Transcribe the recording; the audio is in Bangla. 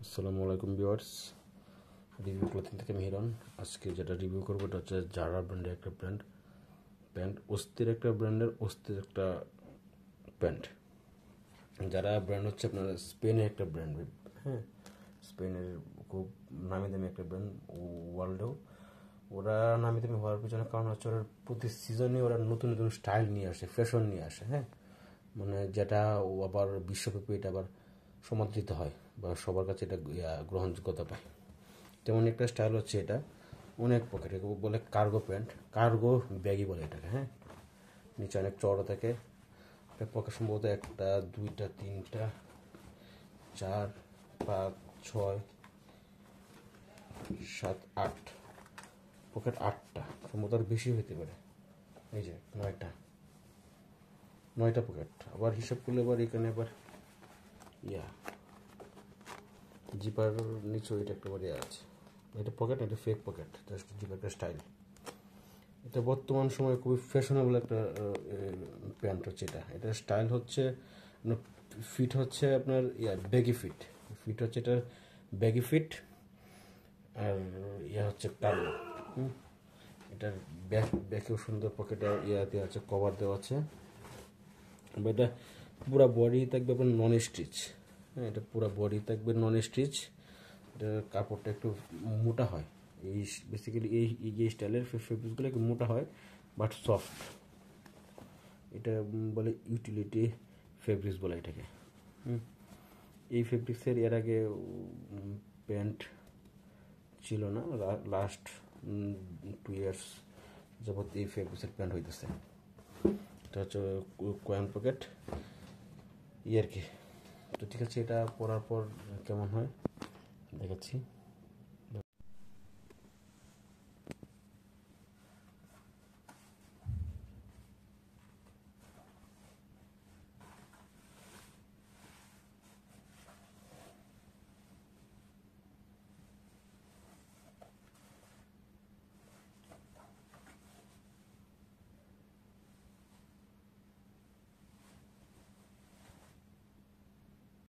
আসসালামু আলাইকুম ভিউয়ার্স, রিভিউ ক্লোথিং থেকে মিহিরন। আজকে যেটা রিভিউ করবো এটা হচ্ছে জারা ব্র্যান্ডের একটা প্যান্ট, অস্থির একটা ব্র্যান্ডের অস্থির একটা প্যান্ট। যারা ব্র্যান্ড হচ্ছে আপনার স্পেনের একটা ব্র্যান্ড, হ্যাঁ, স্পেনের খুব নামি দামি একটা ব্র্যান্ড ওয়ার্ল্ডেও। ওরা নামি দামি হওয়ার পিছনে কারণ হচ্ছে ওরা প্রতি সিজনে ওরা নতুন নতুন স্টাইল নিয়ে আসে, ফ্যাশন নিয়ে আসে, হ্যাঁ, মানে যেটা আবার বিশ্বব্যাপী এটা আবার সমাদৃত হয় বা সবার কাছে এটা গ্রহণযোগ্যতা পায়। তেমন একটা স্টাইল হচ্ছে এটা, অনেক পকেট, বলে কার্গো প্যান্ট, কার্গো ব্যাগই বলে এটাকে, হ্যাঁ। নিচে অনেক চড়া থাকে, এটা পকেট সম্ভবত 1 2 3 4 5 6 7 8 পকেট, 8টা সম্ভবত আর বেশি হইতে পারে। এই যে 9টা পকেট। আবার হিসাব করলে আবার এখানে আবার জিপার নিচে এটা একটা বাড়ি আছে। এটা পকেট, এটা ফেক পকেট, জাস্ট জিপারটা স্টাইল। এটা বর্তমান সময়ে খুবই ফ্যাশনেবল একটা প্যান্ট হচ্ছে এটা স্টাইল হচ্ছে, ফিট হচ্ছে আপনার ব্যাগি ফিট হচ্ছে এটা ব্যাগি ফিট, আর হচ্ছে কার্গো। এটার ব্যাকেও সুন্দর পকেটে দেওয়া আছে, কভার দেওয়া আছে। এটা পুরা বডি থাকবে আপনার নন স্টিচ, হ্যাঁ, এটা পুরা বডি থাকবে নন স্টিচ। এটার কাপড়টা একটু মোটা হয়, এই বেসিক্যালি এই স্টাইলের ফেব্রিক্সগুলো একটু মোটা হয় বাট সফট। এটা বলে ইউটিলিটি ফেব্রিক্স বলে এটাকে। এই ফেব্রিক্সের এর আগে প্যান্ট ছিল না, লাস্ট 2 years যাবত এই ফেব্রিক্সের প্যান্ট হইতেছে। এটা হচ্ছে কয়েন পকেট আর কি। তো ঠিক আছে, এটা পরার পর কেমন হয় দেখাচ্ছি।